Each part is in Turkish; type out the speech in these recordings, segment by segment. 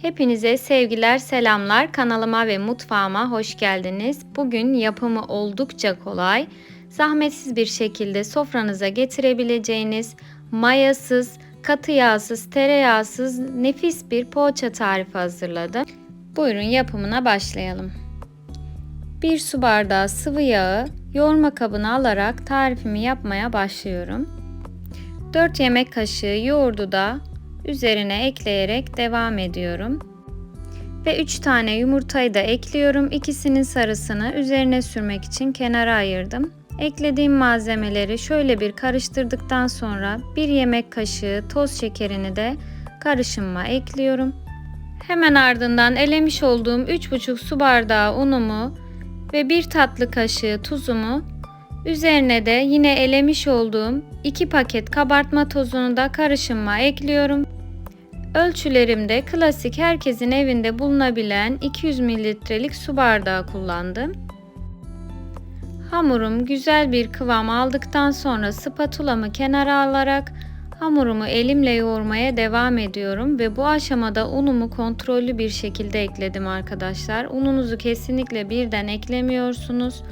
Hepinize sevgiler, selamlar. Kanalıma ve mutfağıma hoş geldiniz. Bugün yapımı oldukça kolay, zahmetsiz bir şekilde sofranıza getirebileceğiniz mayasız, katı yağsız, tereyağsız nefis bir poğaça tarifi hazırladım. Buyurun yapımına başlayalım. 1 su bardağı sıvı yağı yoğurma kabına alarak tarifimi yapmaya başlıyorum. 4 yemek kaşığı yoğurdu da üzerine ekleyerek devam ediyorum. Ve 3 tane yumurtayı da ekliyorum. İkisinin sarısını üzerine sürmek için kenara ayırdım. Eklediğim malzemeleri şöyle bir karıştırdıktan sonra 1 yemek kaşığı toz şekerini de karışıma ekliyorum. Hemen ardından elemiş olduğum 3,5 su bardağı unumu ve 1 tatlı kaşığı tuzumu, üzerine de yine elemiş olduğum 2 paket kabartma tozunu da karışıma ekliyorum. Ölçülerimde klasik herkesin evinde bulunabilen 200 mililitrelik su bardağı kullandım. Hamurum güzel bir kıvam aldıktan sonra spatulamı kenara alarak hamurumu elimle yoğurmaya devam ediyorum ve bu aşamada unumu kontrollü bir şekilde ekledim arkadaşlar. Ununuzu kesinlikle birden eklemiyorsunuz.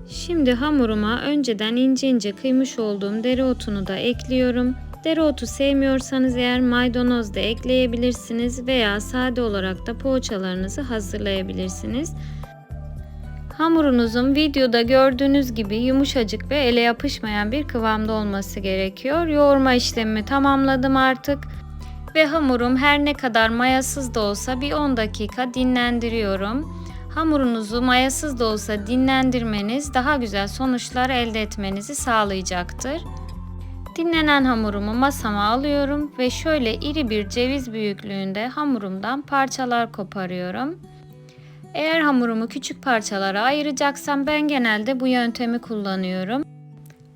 Şimdi hamuruma önceden ince ince kıymış olduğum dereotunu da ekliyorum. Dereotu sevmiyorsanız eğer maydanoz da ekleyebilirsiniz veya sade olarak da poğaçalarınızı hazırlayabilirsiniz. Hamurunuzun videoda gördüğünüz gibi yumuşacık ve ele yapışmayan bir kıvamda olması gerekiyor. Yoğurma işlemimi tamamladım artık ve hamurum her ne kadar mayasız da olsa bir 10 dakika dinlendiriyorum. Hamurunuzu mayasız da olsa dinlendirmeniz daha güzel sonuçlar elde etmenizi sağlayacaktır. Dinlenen hamurumu masama alıyorum ve şöyle iri bir ceviz büyüklüğünde hamurumdan parçalar koparıyorum. Eğer hamurumu küçük parçalara ayıracaksam ben genelde bu yöntemi kullanıyorum.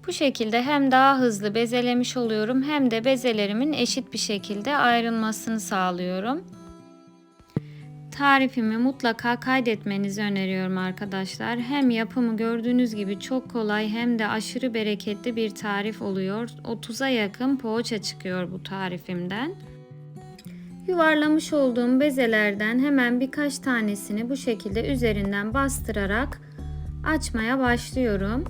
Bu şekilde hem daha hızlı bezelemiş oluyorum hem de bezelerimin eşit bir şekilde ayrılmasını sağlıyorum. Tarifimi mutlaka kaydetmenizi öneriyorum arkadaşlar. Hem yapımı gördüğünüz gibi çok kolay hem de aşırı bereketli bir tarif oluyor. 30'a yakın poğaça çıkıyor bu tarifimden. Yuvarlamış olduğum bezelerden hemen birkaç tanesini bu şekilde üzerinden bastırarak açmaya başlıyorum.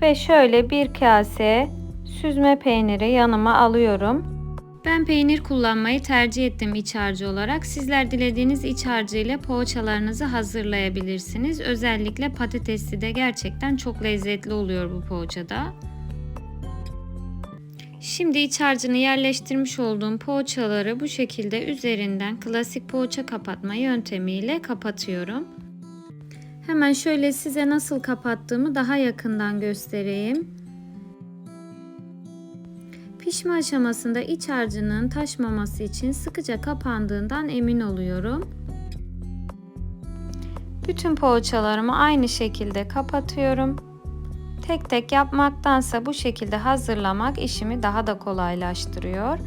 Ve şöyle bir kase süzme peyniri yanıma alıyorum. Ben peynir kullanmayı tercih ettim iç harcı olarak. Sizler dilediğiniz iç harcı ile poğaçalarınızı hazırlayabilirsiniz. Özellikle patatesli de gerçekten çok lezzetli oluyor bu poğaçada. Şimdi iç harcını yerleştirmiş olduğum poğaçaları bu şekilde üzerinden klasik poğaça kapatma yöntemiyle kapatıyorum. Hemen şöyle size nasıl kapattığımı daha yakından göstereyim. Pişme aşamasında iç harcının taşmaması için sıkıca kapandığından emin oluyorum. Bütün poğaçalarımı aynı şekilde kapatıyorum. Tek tek yapmaktansa bu şekilde hazırlamak işimi daha da kolaylaştırıyor.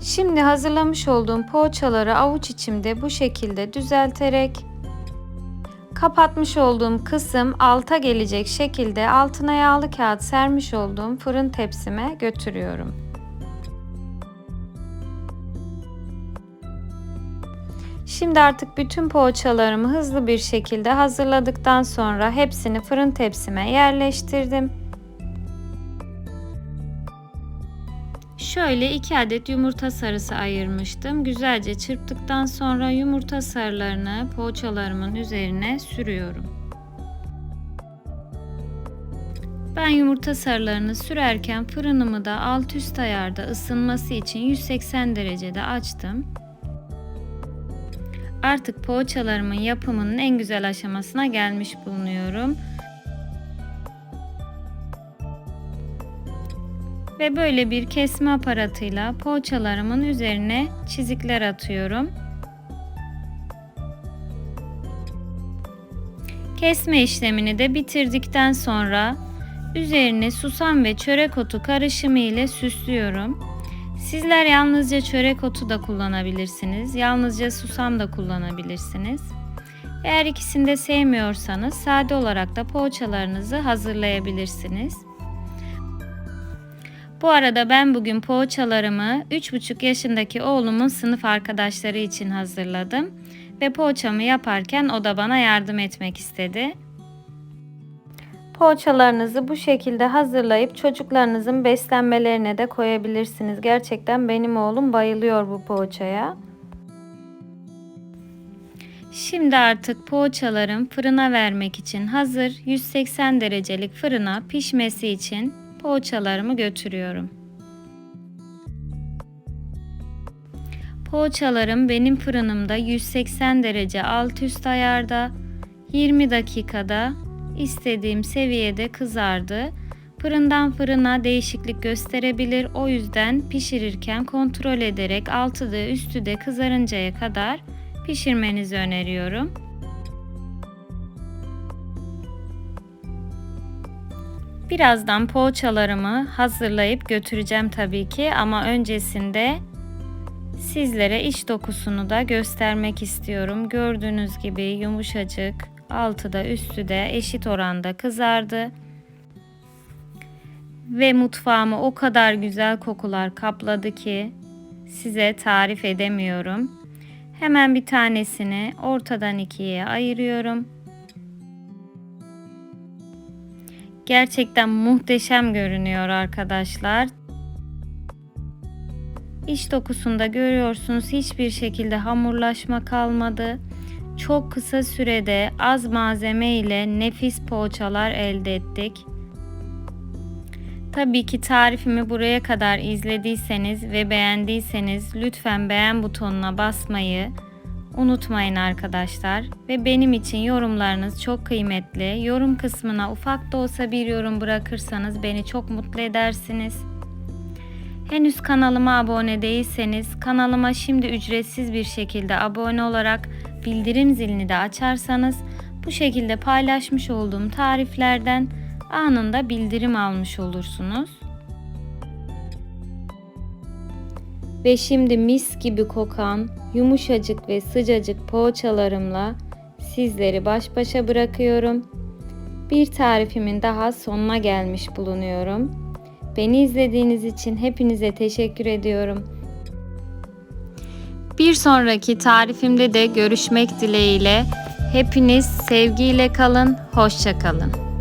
Şimdi hazırlamış olduğum poğaçaları avuç içimde bu şekilde düzelterek kapatmış olduğum kısım alta gelecek şekilde altına yağlı kağıt sermiş olduğum fırın tepsime götürüyorum. Şimdi artık bütün poğaçalarımı hızlı bir şekilde hazırladıktan sonra hepsini fırın tepsime yerleştirdim. Şöyle 2 adet yumurta sarısı ayırmıştım. Güzelce çırptıktan sonra yumurta sarılarını poğaçalarımın üzerine sürüyorum. Ben yumurta sarılarını sürerken fırınımı da alt üst ayarda ısınması için 180 derecede açtım. Artık poğaçalarımın yapımının en güzel aşamasına gelmiş bulunuyorum. Ve böyle bir kesme aparatıyla poğaçalarımın üzerine çizikler atıyorum. Kesme işlemini de bitirdikten sonra üzerine susam ve çörek otu karışımı ile süslüyorum. Sizler yalnızca çörek otu da kullanabilirsiniz. Yalnızca susam da kullanabilirsiniz. Eğer ikisini de sevmiyorsanız sade olarak da poğaçalarınızı hazırlayabilirsiniz. Bu arada ben bugün poğaçalarımı 3,5 yaşındaki oğlumun sınıf arkadaşları için hazırladım. Ve poğaçamı yaparken o da bana yardım etmek istedi. Poğaçalarınızı bu şekilde hazırlayıp çocuklarınızın beslenmelerine de koyabilirsiniz. Gerçekten benim oğlum bayılıyor bu poğaçaya. Şimdi artık poğaçalarım fırına vermek için hazır. 180 derecelik fırına pişmesi için poğaçalarımı götürüyorum. Poğaçalarım benim fırınımda 180 derece alt üst ayarda 20 dakikada istediğim seviyede kızardı. Fırından fırına değişiklik gösterebilir. O yüzden pişirirken kontrol ederek altı da üstü de kızarıncaya kadar pişirmenizi öneriyorum. Birazdan poğaçalarımı hazırlayıp götüreceğim tabii ki, ama öncesinde sizlere iç dokusunu da göstermek istiyorum. Gördüğünüz gibi yumuşacık, altı da üstü de eşit oranda kızardı. Ve mutfağımı o kadar güzel kokular kapladı ki size tarif edemiyorum. Hemen bir tanesini ortadan ikiye ayırıyorum. Gerçekten muhteşem görünüyor arkadaşlar. İç dokusunda görüyorsunuz, hiçbir şekilde hamurlaşma kalmadı. Çok kısa sürede az malzeme ile nefis poğaçalar elde ettik. Tabii ki tarifimi buraya kadar izlediyseniz ve beğendiyseniz lütfen beğen butonuna basmayı unutmayın arkadaşlar. Ve benim için yorumlarınız çok kıymetli. Yorum kısmına ufak da olsa bir yorum bırakırsanız beni çok mutlu edersiniz. Henüz kanalıma abone değilseniz kanalıma şimdi ücretsiz bir şekilde abone olarak bildirim zilini de açarsanız bu şekilde paylaşmış olduğum tariflerden anında bildirim almış olursunuz. Ve şimdi mis gibi kokan yumuşacık ve sıcacık poğaçalarımla sizleri baş başa bırakıyorum. Bir tarifimin daha sonuna gelmiş bulunuyorum. Beni izlediğiniz için hepinize teşekkür ediyorum. Bir sonraki tarifimde de görüşmek dileğiyle. Hepiniz sevgiyle kalın, hoşça kalın.